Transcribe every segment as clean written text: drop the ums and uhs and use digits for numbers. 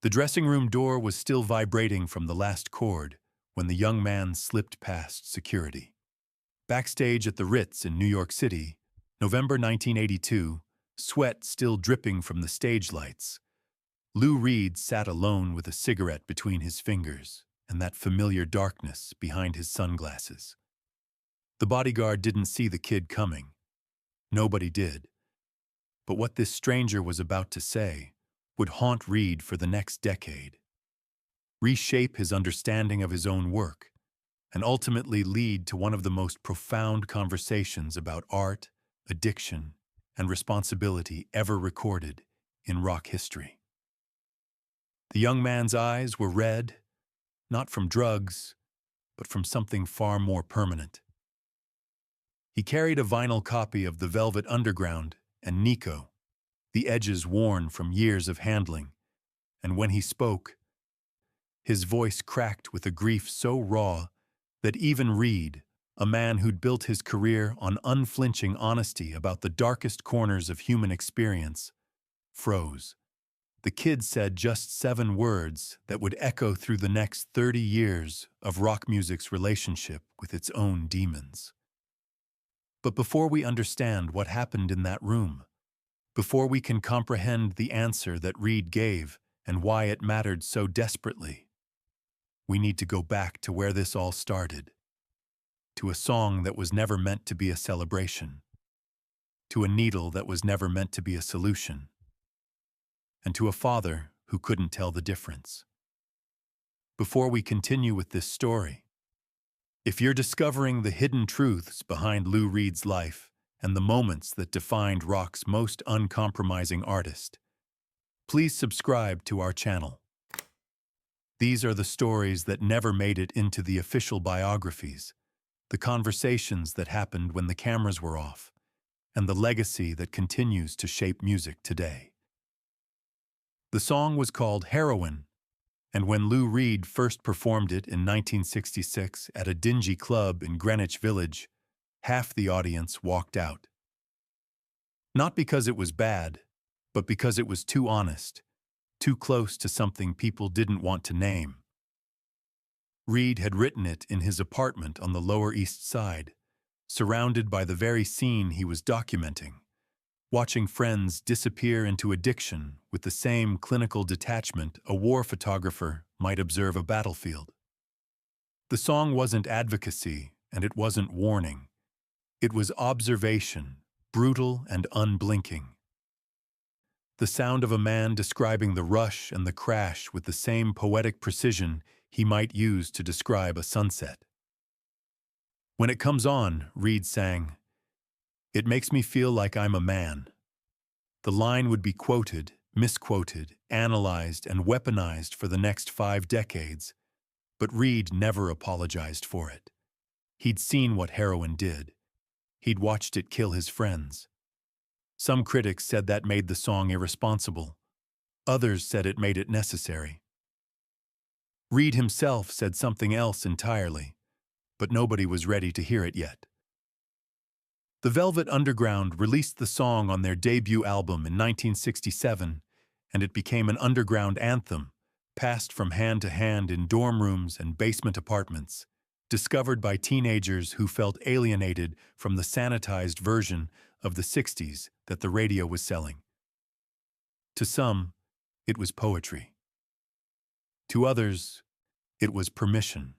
The dressing room door was still vibrating from the last chord when the young man slipped past security. Backstage at the Ritz in New York City, November 1982, sweat still dripping from the stage lights, Lou Reed sat alone with a cigarette between his fingers and that familiar darkness behind his sunglasses. The bodyguard didn't see the kid coming. Nobody did. But what this stranger was about to say would haunt Reed for the next decade, reshape his understanding of his own work, and ultimately lead to one of the most profound conversations about art, addiction, and responsibility ever recorded in rock history. The young man's eyes were red, not from drugs, but from something far more permanent. He carried a vinyl copy of The Velvet Underground and Nico, the edges worn from years of handling, and when he spoke, his voice cracked with a grief so raw that even Reed, a man who'd built his career on unflinching honesty about the darkest corners of human experience, froze. The kid said just 7 words that would echo through the next 30 years of rock music's relationship with its own demons. But before we understand what happened in that room, before we can comprehend the answer that Reed gave and why it mattered so desperately, we need to go back to where this all started, to a song that was never meant to be a celebration, to a needle that was never meant to be a solution, and to a father who couldn't tell the difference. Before we continue with this story, if you're discovering the hidden truths behind Lou Reed's life and the moments that defined rock's most uncompromising artist, please subscribe to our channel. These are the stories that never made it into the official biographies, the conversations that happened when the cameras were off, and the legacy that continues to shape music today. The song was called Heroin, and when Lou Reed first performed it in 1966 at a dingy club in Greenwich Village, half the audience walked out. Not because it was bad, but because it was too honest, too close to something people didn't want to name. Reed had written it in his apartment on the Lower East Side, surrounded by the very scene he was documenting, watching friends disappear into addiction with the same clinical detachment a war photographer might observe a battlefield. The song wasn't advocacy, and it wasn't warning. It was observation, brutal and unblinking. The sound of a man describing the rush and the crash with the same poetic precision he might use to describe a sunset. When it comes on, Reed sang, "It makes me feel like I'm a man." The line would be quoted, misquoted, analyzed, and weaponized for the next 5 decades, but Reed never apologized for it. He'd seen what heroin did. He'd watched it kill his friends. Some critics said that made the song irresponsible. Others said it made it necessary. Reed himself said something else entirely, but nobody was ready to hear it yet. The Velvet Underground released the song on their debut album in 1967, and it became an underground anthem, passed from hand to hand in dorm rooms and basement apartments, discovered by teenagers who felt alienated from the sanitized version of the 60s that the radio was selling. To some, it was poetry. To others, it was permission.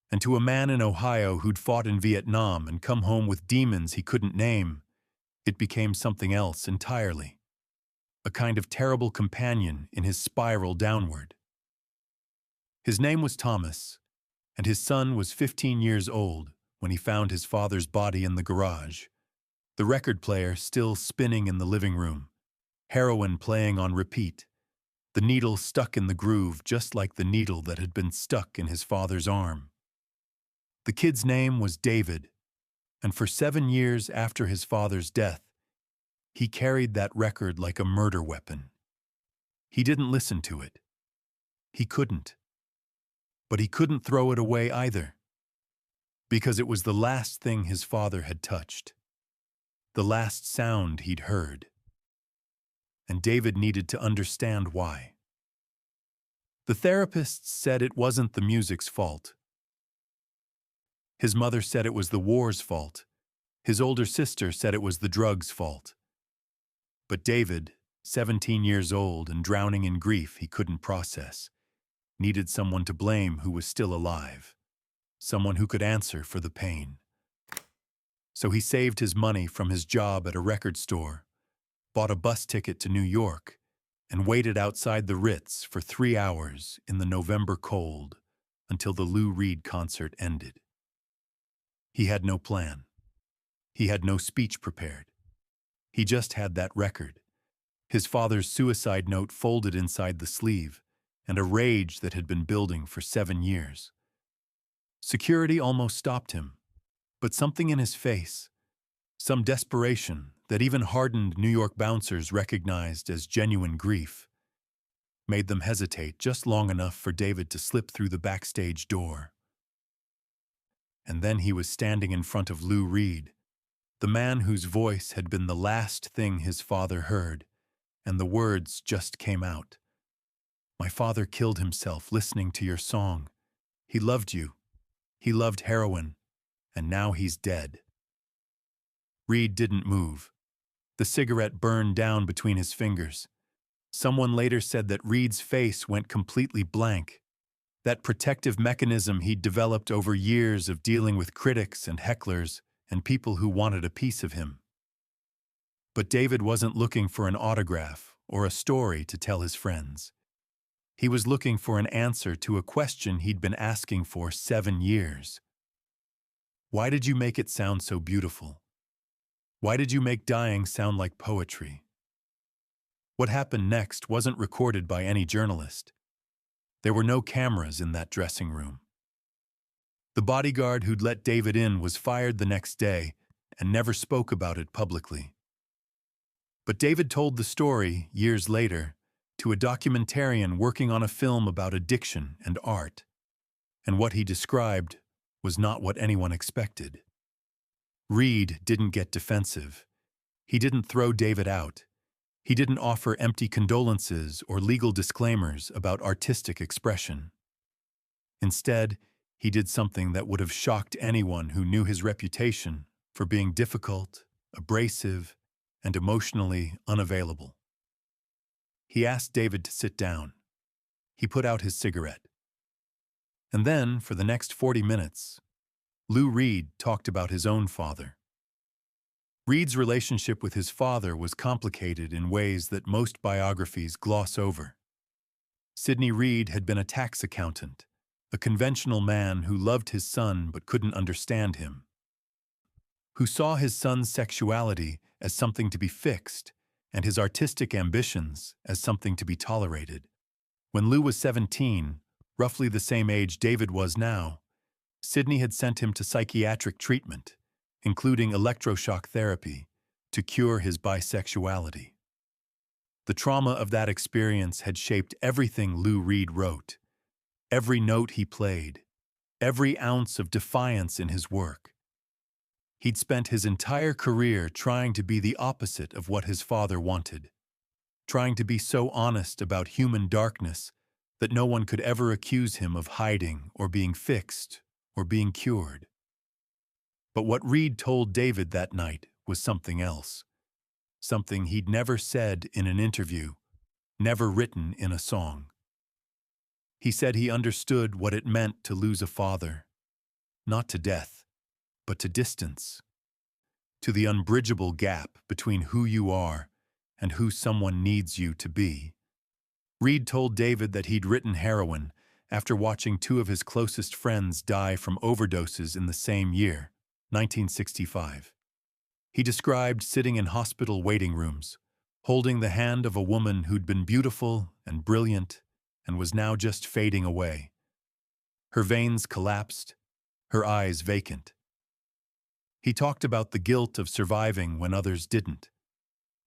And to a man in Ohio who'd fought in Vietnam and come home with demons he couldn't name, it became something else entirely. A kind of terrible companion in his spiral downward. His name was Thomas, and his son was 15 years old when he found his father's body in the garage, the record player still spinning in the living room, heroin playing on repeat, the needle stuck in the groove just like the needle that had been stuck in his father's arm. The kid's name was David, and for 7 years after his father's death, he carried that record like a murder weapon. He didn't listen to it. He couldn't. But he couldn't throw it away either, because it was the last thing his father had touched, the last sound he'd heard. And David needed to understand why. The therapists said it wasn't the music's fault. His mother said it was the war's fault. His older sister said it was the drugs' fault. But David, 17 years old and drowning in grief he couldn't process, needed someone to blame who was still alive, someone who could answer for the pain. So he saved his money from his job at a record store, bought a bus ticket to New York, and waited outside the Ritz for 3 hours in the November cold until the Lou Reed concert ended. He had no plan. He had no speech prepared. He just had that record, his father's suicide note folded inside the sleeve, and a rage that had been building for 7 years. Security almost stopped him, but something in his face, some desperation that even hardened New York bouncers recognized as genuine grief, made them hesitate just long enough for David to slip through the backstage door. And then he was standing in front of Lou Reed, the man whose voice had been the last thing his father heard, and the words just came out. "My father killed himself listening to your song. He loved you. He loved heroin, and now he's dead." Reed didn't move. The cigarette burned down between his fingers. Someone later said that Reed's face went completely blank. That protective mechanism he'd developed over years of dealing with critics and hecklers and people who wanted a piece of him. But David wasn't looking for an autograph or a story to tell his friends. He was looking for an answer to a question he'd been asking for 7 years. Why did you make it sound so beautiful? Why did you make dying sound like poetry? What happened next wasn't recorded by any journalist. There were no cameras in that dressing room. The bodyguard who'd let David in was fired the next day and never spoke about it publicly. But David told the story, years later, to a documentarian working on a film about addiction and art. And what he described was not what anyone expected. Reed didn't get defensive. He didn't throw David out. He didn't offer empty condolences or legal disclaimers about artistic expression. Instead, he did something that would have shocked anyone who knew his reputation for being difficult, abrasive, and emotionally unavailable. He asked David to sit down. He put out his cigarette. And then, for the next 40 minutes, Lou Reed talked about his own father. Reed's relationship with his father was complicated in ways that most biographies gloss over. Sidney Reed had been a tax accountant, a conventional man who loved his son but couldn't understand him, who saw his son's sexuality as something to be fixed and his artistic ambitions as something to be tolerated. When Lou was 17, roughly the same age David was now, Sidney had sent him to psychiatric treatment, including electroshock therapy, to cure his bisexuality. The trauma of that experience had shaped everything Lou Reed wrote, every note he played, every ounce of defiance in his work. He'd spent his entire career trying to be the opposite of what his father wanted, trying to be so honest about human darkness that no one could ever accuse him of hiding or being fixed or being cured. But what Reed told David that night was something else, something he'd never said in an interview, never written in a song. He said he understood what it meant to lose a father, not to death, but to distance, to the unbridgeable gap between who you are and who someone needs you to be. Reed told David that he'd written Heroin after watching 2 of his closest friends die from overdoses in the same year, 1965. He described sitting in hospital waiting rooms, holding the hand of a woman who'd been beautiful and brilliant and was now just fading away. Her veins collapsed, her eyes vacant. He talked about the guilt of surviving when others didn't,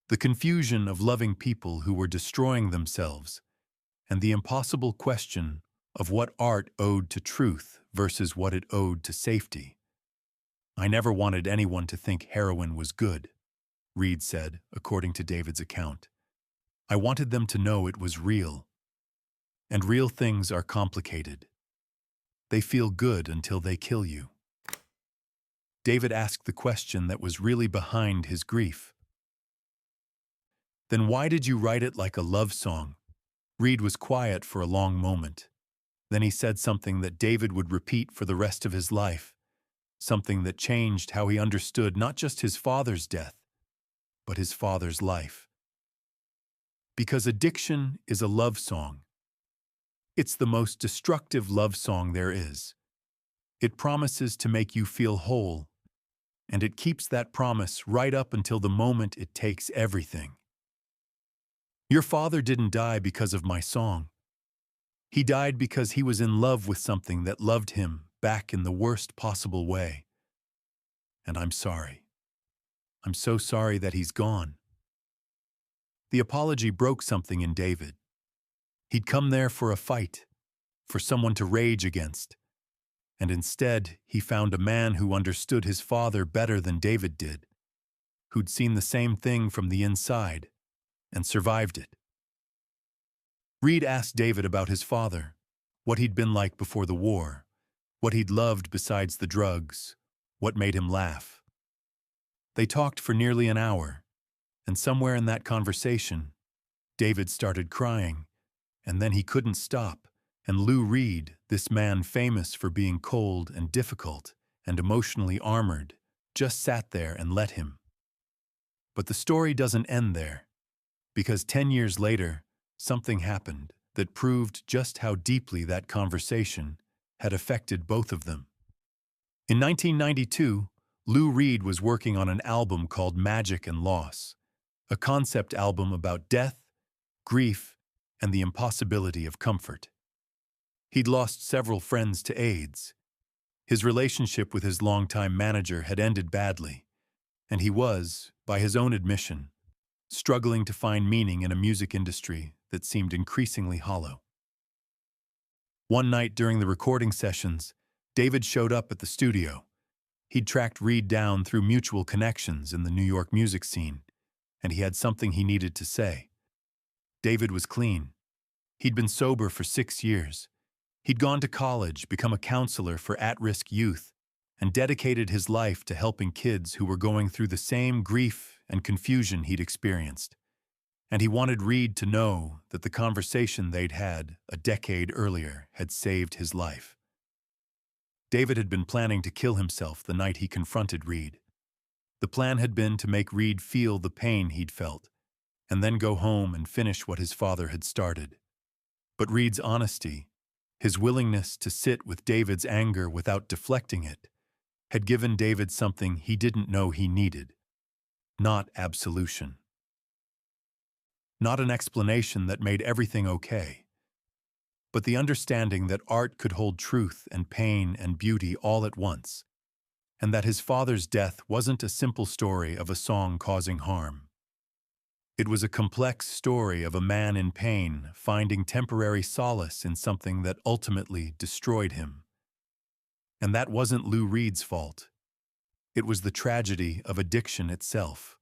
the confusion of loving people who were destroying themselves, and the impossible question of what art owed to truth versus what it owed to safety. "I never wanted anyone to think heroin was good," Reed said, according to David's account. "I wanted them to know it was real. And real things are complicated. They feel good until they kill you. David asked the question that was really behind his grief. Then why did you write it like a love song? Reed was quiet for a long moment. Then he said something that David would repeat for the rest of his life, something that changed how he understood not just his father's death, but his father's life. Because addiction is a love song. It's the most destructive love song there is. It promises to make you feel whole, and it keeps that promise right up until the moment it takes everything. Your father didn't die because of my song. He died because he was in love with something that loved him back in the worst possible way. And I'm sorry. I'm so sorry that he's gone. The apology broke something in David. He'd come there for a fight, for someone to rage against. And instead, he found a man who understood his father better than David did, who'd seen the same thing from the inside and survived it. Reed asked David about his father, what he'd been like before the war, what he'd loved besides the drugs, what made him laugh. They talked for nearly an hour, and somewhere in that conversation, David started crying, and then he couldn't stop, and Lou Reed, this man famous for being cold and difficult and emotionally armored, just sat there and let him. But the story doesn't end there, because 10 years later, something happened that proved just how deeply that conversation had affected both of them. In 1992, Lou Reed was working on an album called Magic and Loss, a concept album about death, grief, and the impossibility of comfort. He'd lost several friends to AIDS. His relationship with his longtime manager had ended badly, and he was, by his own admission, struggling to find meaning in a music industry that seemed increasingly hollow. One night during the recording sessions, David showed up at the studio. He'd tracked Reed down through mutual connections in the New York music scene, and he had something he needed to say. David was clean. He'd been sober for 6 years. He'd gone to college, become a counselor for at-risk youth, and dedicated his life to helping kids who were going through the same grief and confusion he'd experienced. And he wanted Reed to know that the conversation they'd had a decade earlier had saved his life. David had been planning to kill himself the night he confronted Reed. The plan had been to make Reed feel the pain he'd felt, and then go home and finish what his father had started. But Reed's honesty, his willingness to sit with David's anger without deflecting it, had given David something he didn't know he needed. Not absolution. Not an explanation that made everything okay, but the understanding that art could hold truth and pain and beauty all at once, and that his father's death wasn't a simple story of a song causing harm. It was a complex story of a man in pain finding temporary solace in something that ultimately destroyed him. And that wasn't Lou Reed's fault. It was the tragedy of addiction itself.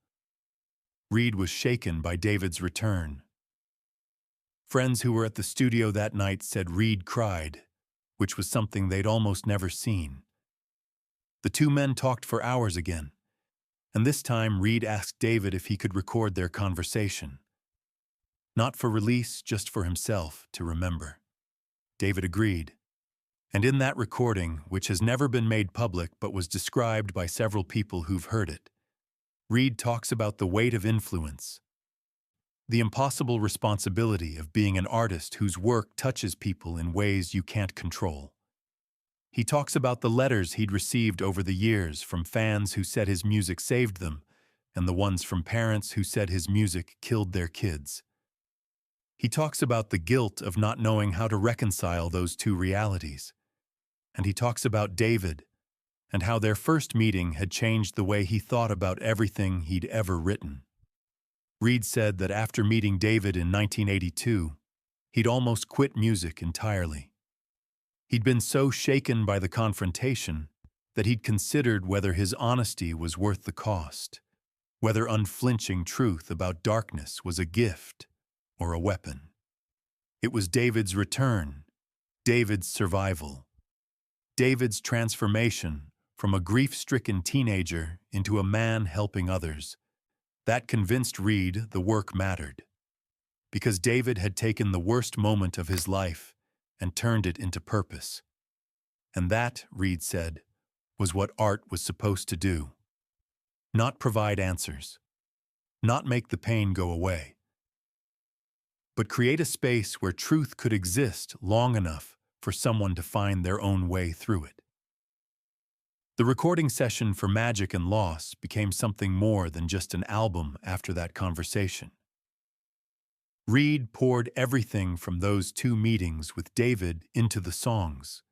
Reed was shaken by David's return. Friends who were at the studio that night said Reed cried, which was something they'd almost never seen. The two men talked for hours again, and this time Reed asked David if he could record their conversation. Not for release, just for himself to remember. David agreed. And in that recording, which has never been made public but was described by several people who've heard it, Reed talks about the weight of influence, the impossible responsibility of being an artist whose work touches people in ways you can't control. He talks about the letters he'd received over the years from fans who said his music saved them, and the ones from parents who said his music killed their kids. He talks about the guilt of not knowing how to reconcile those two realities. And he talks about David, and how their first meeting had changed the way he thought about everything he'd ever written. Reed said that after meeting David in 1982, he'd almost quit music entirely. He'd been so shaken by the confrontation that he'd considered whether his honesty was worth the cost, whether unflinching truth about darkness was a gift or a weapon. It was David's return, David's survival, David's transformation from a grief-stricken teenager into a man helping others. That convinced Reed the work mattered, because David had taken the worst moment of his life and turned it into purpose. And that, Reed said, was what art was supposed to do. Not provide answers, not make the pain go away, but create a space where truth could exist long enough for someone to find their own way through it. The recording session for Magic and Loss became something more than just an album after that conversation. Reed poured everything from those 2 meetings with David into the songs,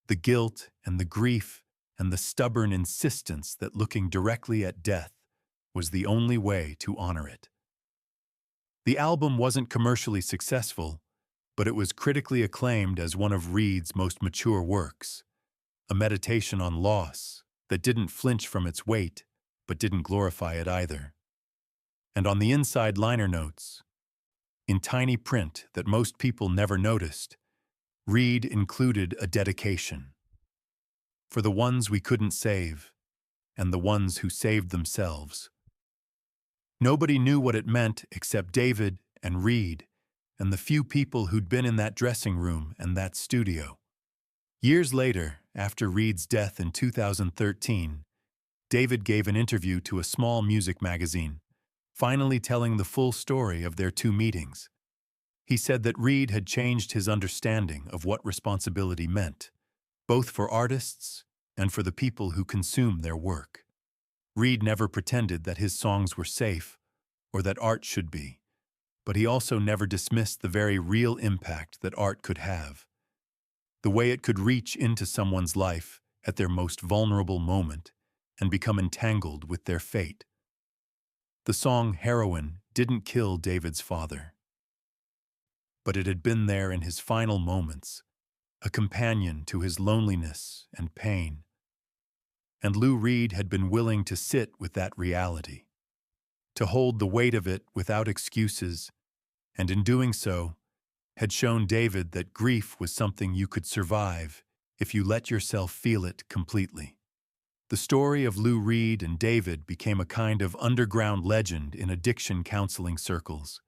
the guilt and the grief and the stubborn insistence that looking directly at death was the only way to honor it. The album wasn't commercially successful, but it was critically acclaimed as one of Reed's most mature works, a meditation on loss that didn't flinch from its weight, but didn't glorify it either. And on the inside liner notes, in tiny print that most people never noticed, Reed included a dedication. For the ones we couldn't save, and the ones who saved themselves. Nobody knew what it meant except David and Reed, and the few people who'd been in that dressing room and that studio. Years later, after Reed's death in 2013, David gave an interview to a small music magazine, finally telling the full story of their 2 meetings. He said that Reed had changed his understanding of what responsibility meant, both for artists and for the people who consume their work. Reed never pretended that his songs were safe or that art should be, but he also never dismissed the very real impact that art could have, the way it could reach into someone's life at their most vulnerable moment and become entangled with their fate. The song Heroin didn't kill David's father, but it had been there in his final moments, a companion to his loneliness and pain. And Lou Reed had been willing to sit with that reality, to hold the weight of it without excuses, and in doing so, had shown David that grief was something you could survive if you let yourself feel it completely. The story of Lou Reed and David became a kind of underground legend in addiction counseling circles,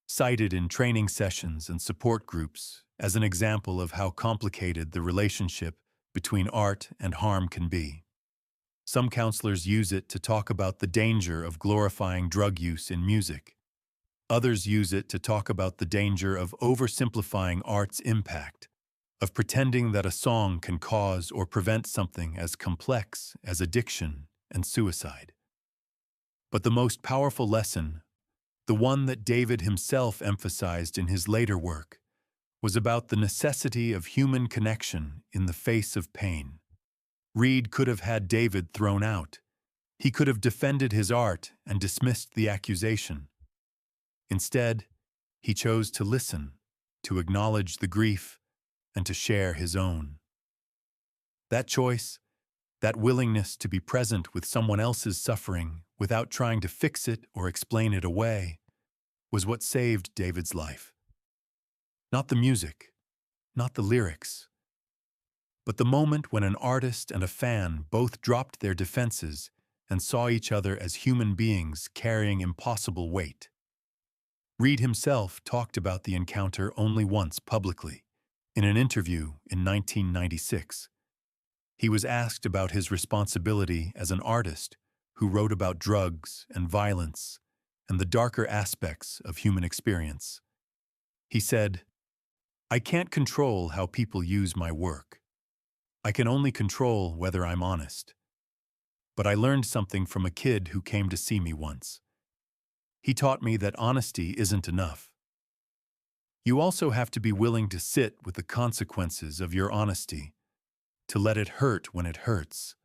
cited in training sessions and support groups as an example of how complicated the relationship between art and harm can be. Some counselors use it to talk about the danger of glorifying drug use in music. Others use it to talk about the danger of oversimplifying art's impact, of pretending that a song can cause or prevent something as complex as addiction and suicide. But the most powerful lesson, the one that David himself emphasized in his later work, was about the necessity of human connection in the face of pain. Reed could have had David thrown out. He could have defended his art and dismissed the accusation. Instead, he chose to listen, to acknowledge the grief, and to share his own. That choice, that willingness to be present with someone else's suffering without trying to fix it or explain it away, was what saved David's life. Not the music, not the lyrics, but the moment when an artist and a fan both dropped their defenses and saw each other as human beings carrying impossible weight. Reed himself talked about the encounter only once publicly, in an interview in 1996. He was asked about his responsibility as an artist who wrote about drugs and violence and the darker aspects of human experience. He said, "I can't control how people use my work. I can only control whether I'm honest. But I learned something from a kid who came to see me once. He taught me that honesty isn't enough. You also have to be willing to sit with the consequences of your honesty, to let it hurt when it hurts,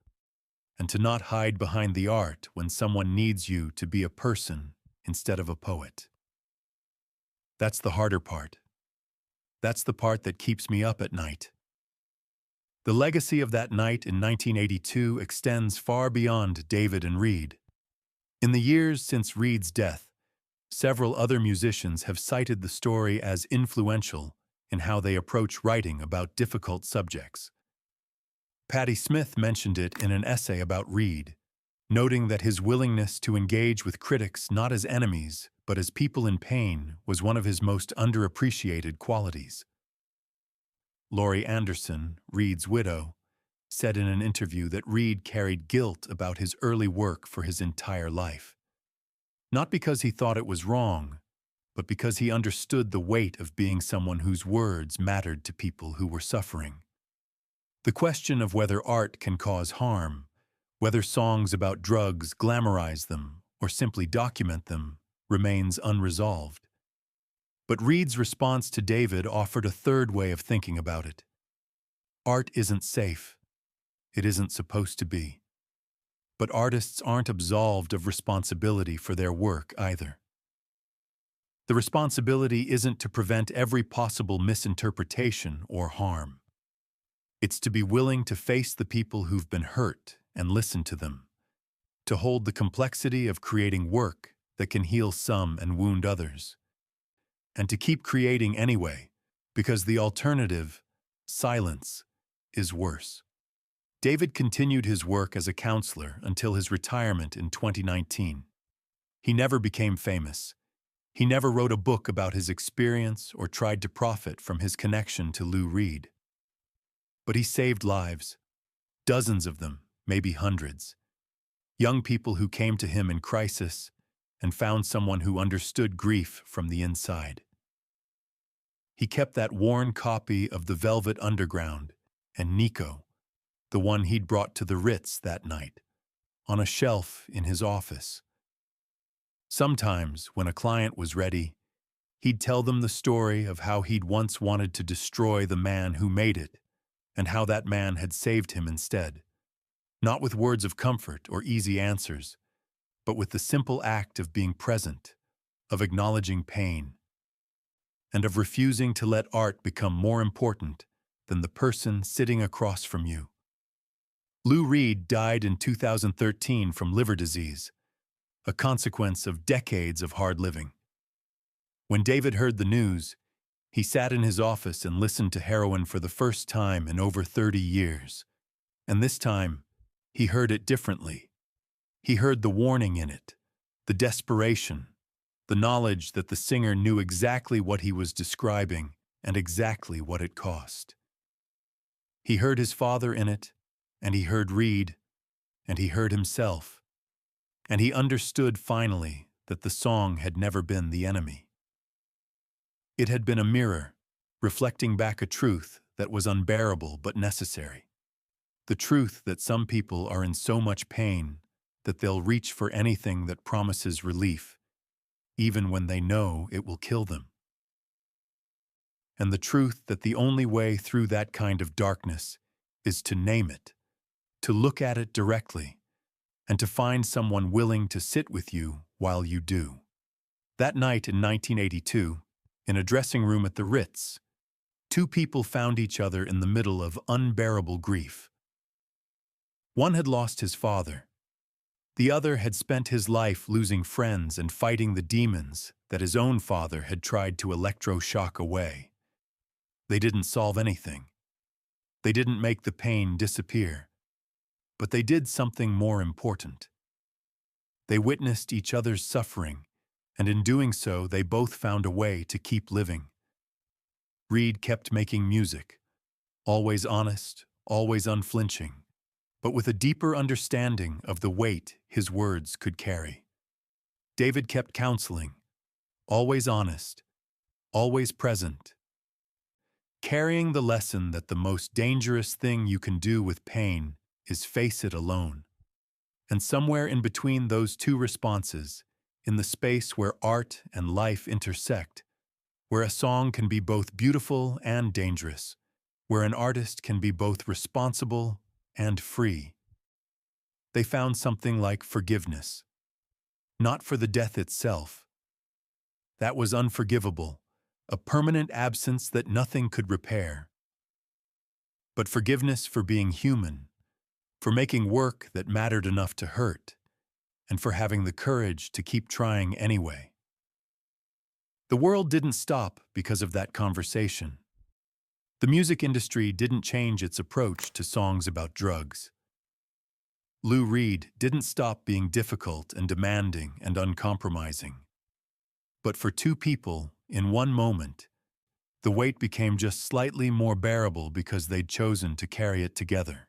and to not hide behind the art when someone needs you to be a person instead of a poet. That's the harder part. That's the part that keeps me up at night." The legacy of that night in 1982 extends far beyond David and Reed. In the years since Reed's death, several other musicians have cited the story as influential in how they approach writing about difficult subjects. Patti Smith mentioned it in an essay about Reed, noting that his willingness to engage with critics not as enemies but as people in pain was one of his most underappreciated qualities. Laurie Anderson, Reed's widow, said in an interview that Reed carried guilt about his early work for his entire life. Not because he thought it was wrong, but because he understood the weight of being someone whose words mattered to people who were suffering. The question of whether art can cause harm, whether songs about drugs glamorize them or simply document them, remains unresolved. But Reed's response to David offered a third way of thinking about it. Art isn't safe. It isn't supposed to be. But artists aren't absolved of responsibility for their work either. The responsibility isn't to prevent every possible misinterpretation or harm. It's to be willing to face the people who've been hurt and listen to them, to hold the complexity of creating work that can heal some and wound others, and to keep creating anyway, because the alternative, silence, is worse. David continued his work as a counselor until his retirement in 2019. He never became famous. He never wrote a book about his experience or tried to profit from his connection to Lou Reed. But he saved lives, dozens of them, maybe hundreds. Young people who came to him in crisis and found someone who understood grief from the inside. He kept that worn copy of The Velvet Underground and Nico, the one he'd brought to the Ritz that night, on a shelf in his office. Sometimes, when a client was ready, he'd tell them the story of how he'd once wanted to destroy the man who made it, and how that man had saved him instead, not with words of comfort or easy answers, but with the simple act of being present, of acknowledging pain, and of refusing to let art become more important than the person sitting across from you. Lou Reed died in 2013 from liver disease, a consequence of decades of hard living. When David heard the news, he sat in his office and listened to Heroin for the first time in over 30 years. And this time, he heard it differently. He heard the warning in it, the desperation, the knowledge that the singer knew exactly what he was describing and exactly what it cost. He heard his father in it, and he heard Reed, and he heard himself. And he understood finally that the song had never been the enemy. It had been a mirror, reflecting back a truth that was unbearable but necessary. The truth that some people are in so much pain that they'll reach for anything that promises relief, even when they know it will kill them. And the truth that the only way through that kind of darkness is to name it, to look at it directly, and to find someone willing to sit with you while you do. That night in 1982, in a dressing room at the Ritz, two people found each other in the middle of unbearable grief. One had lost his father. The other had spent his life losing friends and fighting the demons that his own father had tried to electroshock away. They didn't solve anything. They didn't make the pain disappear. But they did something more important. They witnessed each other's suffering, and in doing so, they both found a way to keep living. Reed kept making music, always honest, always unflinching, but with a deeper understanding of the weight his words could carry. David kept counseling, always honest, always present, carrying the lesson that the most dangerous thing you can do with pain is face it alone. And somewhere in between those two responses, in the space where art and life intersect, where a song can be both beautiful and dangerous, where an artist can be both responsible and free, they found something like forgiveness. Not for the death itself. That was unforgivable, a permanent absence that nothing could repair. But forgiveness for being human, for making work that mattered enough to hurt, and for having the courage to keep trying anyway. The world didn't stop because of that conversation. The music industry didn't change its approach to songs about drugs. Lou Reed didn't stop being difficult and demanding and uncompromising. But for two people, in one moment, the weight became just slightly more bearable because they'd chosen to carry it together.